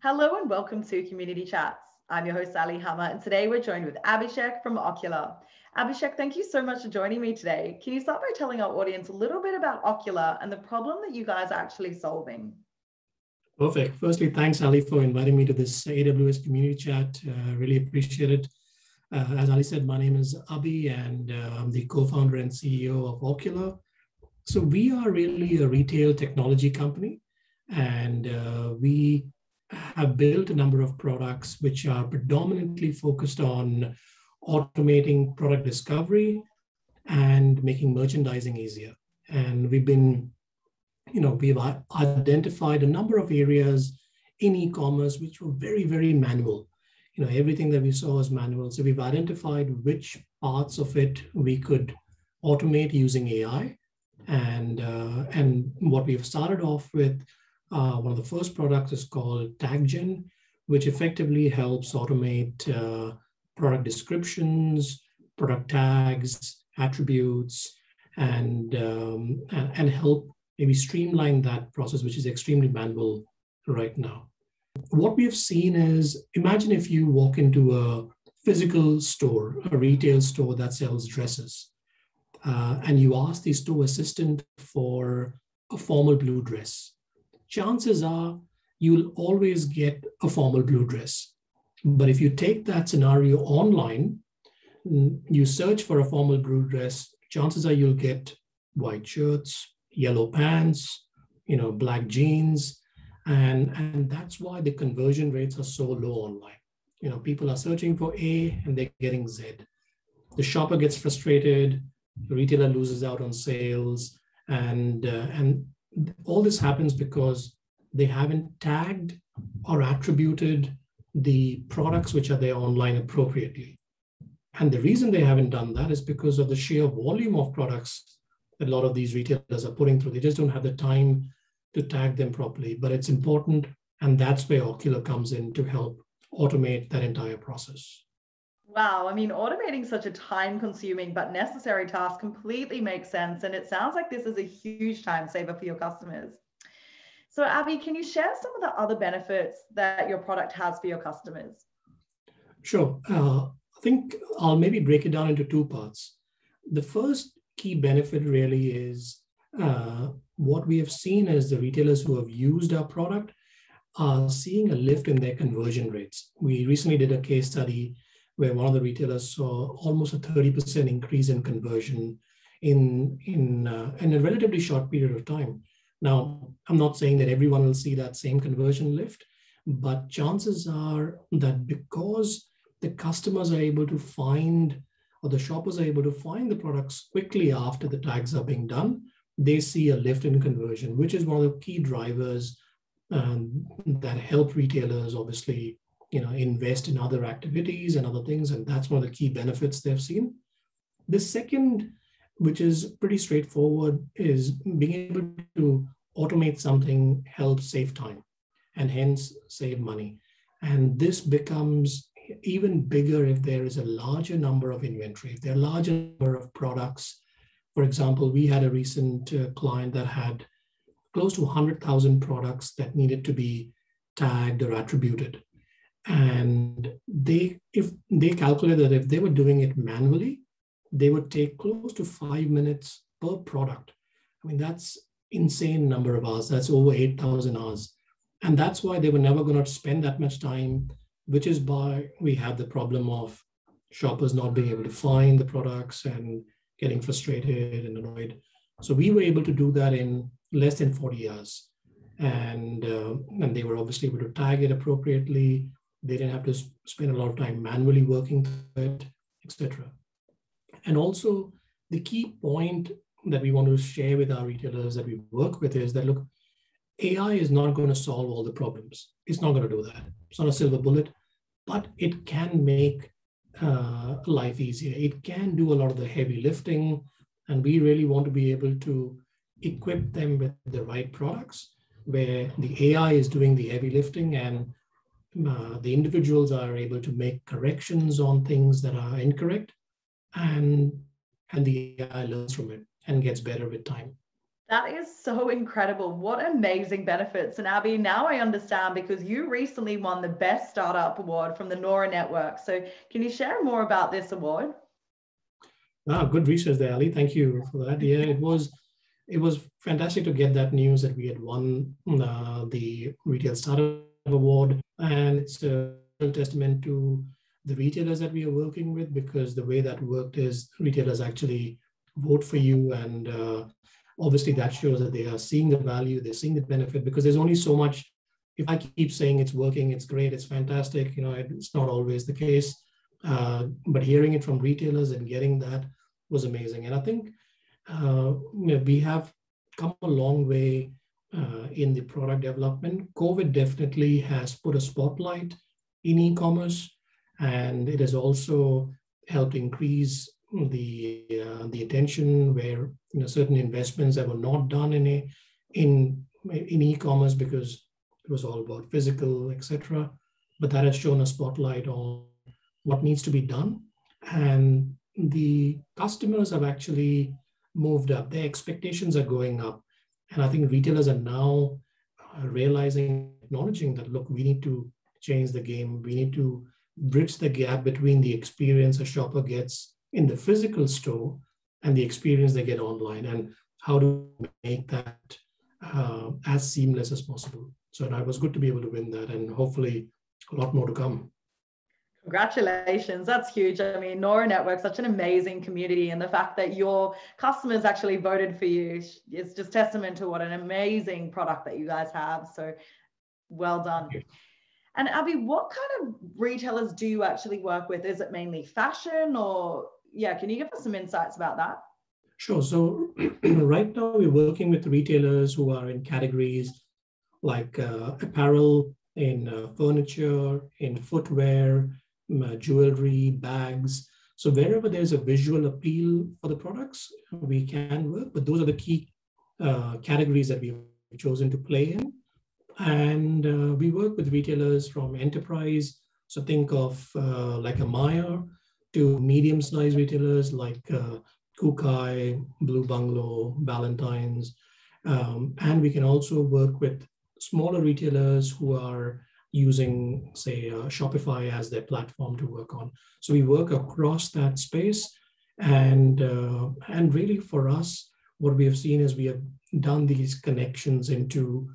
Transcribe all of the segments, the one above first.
Hello and welcome to Community Chats. I'm your host, Aley Hammer, and today we're joined with Abhishek from Okkular. Abhishek, thank you so much for joining me today. Can you start by telling our audience a little bit about Okkular and the problem that you guys are actually solving? Perfect. Firstly, thanks, Ali, for inviting me to this AWS Community Chat. Really appreciate it. As Ali said, my name is Abhi, and I'm the co-founder and CEO of Okkular. So we are really a retail technology company, and we have built a number of products which are predominantly focused on automating product discovery and making merchandising easier. And we've identified a number of areas in e-commerce which were very, very manual. Everything that we saw was manual. So we've identified which parts of it we could automate using AI. And what we've started off with, one of the first products is called TagGen, which effectively helps automate product descriptions, product tags, attributes, and help maybe streamline that process, which is extremely manual right now. What we have seen is, imagine if you walk into a physical store, a retail store that sells dresses, and you ask the store assistant for a formal blue dress. Chances are you'll always get a formal blue dress. But if you take that scenario online, you search for a formal blue dress, chances are you'll get white shirts, yellow pants, black jeans. And that's why the conversion rates are so low online. People are searching for A and they're getting Z. The shopper gets frustrated, the retailer loses out on sales, and all this happens because they haven't tagged or attributed the products which are there online appropriately. And the reason they haven't done that is because of the sheer volume of products that a lot of these retailers are putting through. They just don't have the time to tag them properly, but it's important. And that's where Okkular comes in to help automate that entire process. Wow, automating such a time-consuming but necessary task completely makes sense. And it sounds like this is a huge time saver for your customers. So Abhi, can you share some of the other benefits that your product has for your customers? Sure. I think I'll maybe break it down into two parts. The first key benefit really is what we have seen is the retailers who have used our product are seeing a lift in their conversion rates. We recently did a case study where one of the retailers saw almost a 30% increase in conversion in a relatively short period of time. Now, I'm not saying that everyone will see that same conversion lift, but chances are that because the customers are able to find, or the shoppers are able to find the products quickly after the tags are being done, they see a lift in conversion, which is one of the key drivers that help retailers obviously invest in other activities and other things. And that's one of the key benefits they've seen. The second, which is pretty straightforward, is being able to automate something helps save time and hence save money. And this becomes even bigger if there is a larger number of inventory, if there are a larger number of products. For example, we had a recent client that had close to 100,000 products that needed to be tagged or attributed. And if they calculated that if they were doing it manually, they would take close to 5 minutes per product. That's insane number of hours. That's over 8,000 hours. And that's why they were never going to spend that much time, which is why we have the problem of shoppers not being able to find the products and getting frustrated and annoyed. So we were able to do that in less than 40 hours. And they were obviously able to tag it appropriately. They didn't have to spend a lot of time manually working through it, etc. And also the key point that we want to share with our retailers that we work with is that, look, AI is not going to solve all the problems. It's not going to do that. It's not a silver bullet, but it can make life easier. It can do a lot of the heavy lifting, and we really want to be able to equip them with the right products where the AI is doing the heavy lifting and the individuals are able to make corrections on things that are incorrect, and the AI learns from it and gets better with time. That is so incredible. What amazing benefits. And Abby, now I understand because you recently won the Best Startup Award from the Nora Network. So can you share more about this award? Good research there, Ali. Thank you for that. Yeah, it was fantastic to get that news that we had won the Retail Startup Award, and it's a testament to the retailers that we are working with, because the way that worked is retailers actually vote for you, and obviously that shows that they are seeing the value, they're seeing the benefit, because there's only so much. If I keep saying it's working, it's great, it's fantastic, it's not always the case. But hearing it from retailers and getting that was amazing. And I think we have come a long way in the product development. COVID definitely has put a spotlight in e-commerce, and it has also helped increase the attention where certain investments that were not done in e-commerce because it was all about physical, etc. But that has shown a spotlight on what needs to be done, and the customers have actually moved up. Their expectations are going up, and I think retailers are now realizing, acknowledging that, look, we need to change the game. We need to bridge the gap between the experience a shopper gets in the physical store and the experience they get online, and how to make that as seamless as possible. So it was good to be able to win that, and hopefully a lot more to come. Congratulations, that's huge. I mean, Nora Network, such an amazing community, and the fact that your customers actually voted for you is just testament to what an amazing product that you guys have. So well done. And Abby, what kind of retailers do you actually work with? Is it mainly fashion, or can you give us some insights about that? Sure. So right now we're working with retailers who are in categories like apparel, in furniture, in footwear, jewelry, bags. So wherever there's a visual appeal for the products, we can work, but those are the key categories that we've chosen to play in. And we work with retailers from enterprise, so think of like a Meijer, to medium-sized retailers like Kukai, Blue Bungalow, Valentine's. And we can also work with smaller retailers who are using, say, Shopify as their platform to work on. So we work across that space. And really for us, what we have seen is we have done these connections into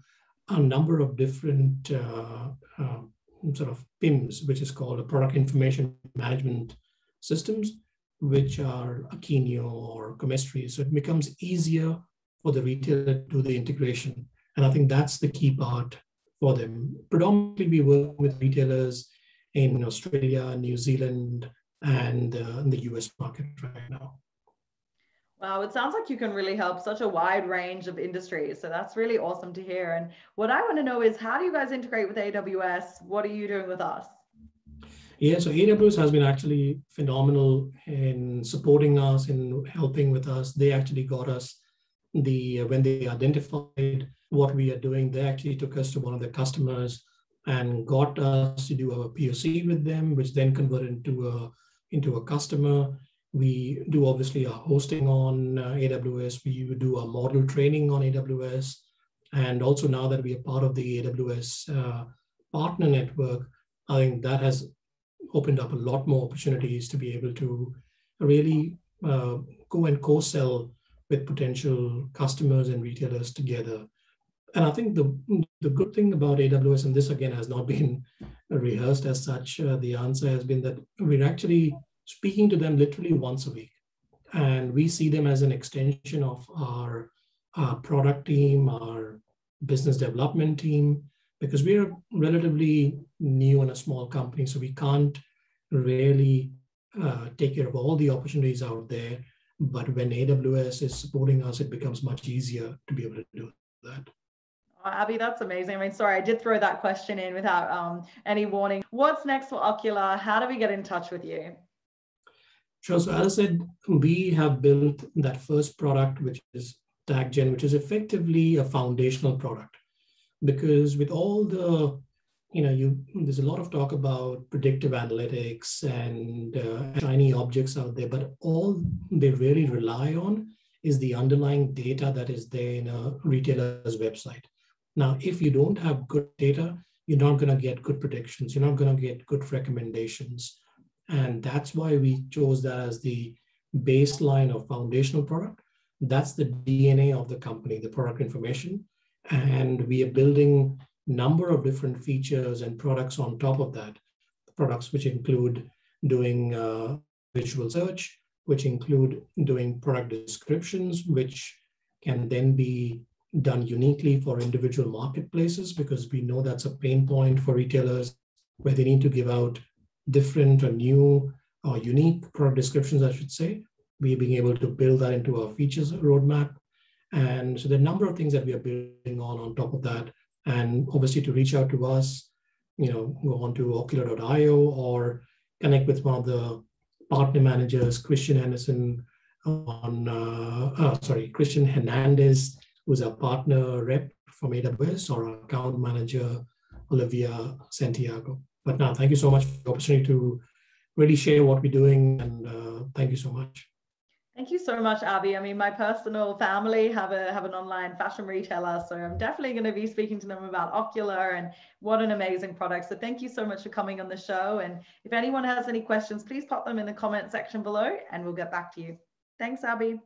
a number of different sort of PIMs, which is called a product information management systems, which are Akeneo or Chemistry. So it becomes easier for the retailer to do the integration. And I think that's the key part for them. Predominantly, we work with retailers in Australia, New Zealand, and in the US market right now. Wow, it sounds like you can really help such a wide range of industries. So that's really awesome to hear. And what I want to know is, how do you guys integrate with AWS? What are you doing with us? Yeah, so AWS has been actually phenomenal in supporting us, in helping with us. They actually got us when they identified what we are doing, they actually took us to one of their customers and got us to do our POC with them, which then converted into a customer. We do obviously our hosting on AWS. We do our model training on AWS. And also now that we are part of the AWS partner network, I think that has opened up a lot more opportunities to be able to really go and co-sell with potential customers and retailers together. And I think the good thing about AWS, and this again has not been rehearsed as such, the answer has been that we're actually speaking to them literally once a week. And we see them as an extension of our product team, our business development team, because we're relatively new and a small company, so we can't really take care of all the opportunities out there. But when AWS is supporting us, it becomes much easier to be able to do that. Abby, that's amazing. I mean, sorry, I did throw that question in without any warning. What's next for Okkular? How do we get in touch with you? Sure. So as I said, we have built that first product, which is TagGen, which is effectively a foundational product. Because with all the, there's a lot of talk about predictive analytics and shiny objects out there, but all they really rely on is the underlying data that is there in a retailer's website. Now, if you don't have good data, you're not going to get good predictions. You're not going to get good recommendations. And that's why we chose that as the baseline or foundational product. That's the DNA of the company, the product information. And we are building a number of different features and products on top of that. Products which include doing visual search, which include doing product descriptions, which can then be done uniquely for individual marketplaces, because we know that's a pain point for retailers where they need to give out different or new or unique product descriptions, I should say. We're being able to build that into our features roadmap. And so there are a number of things that we are building on top of that. And obviously to reach out to us, go on to Okkular.io or connect with one of the partner managers, Christian Hernandez, who's our partner rep from AWS, or our account manager, Olivia Santiago. But now, thank you so much for the opportunity to really share what we're doing, and thank you so much. Thank you so much, Abhi. I mean, my personal family have an online fashion retailer, so I'm definitely going to be speaking to them about Okkular, and what an amazing product. So thank you so much for coming on the show. And if anyone has any questions, please pop them in the comment section below and we'll get back to you. Thanks, Abhi.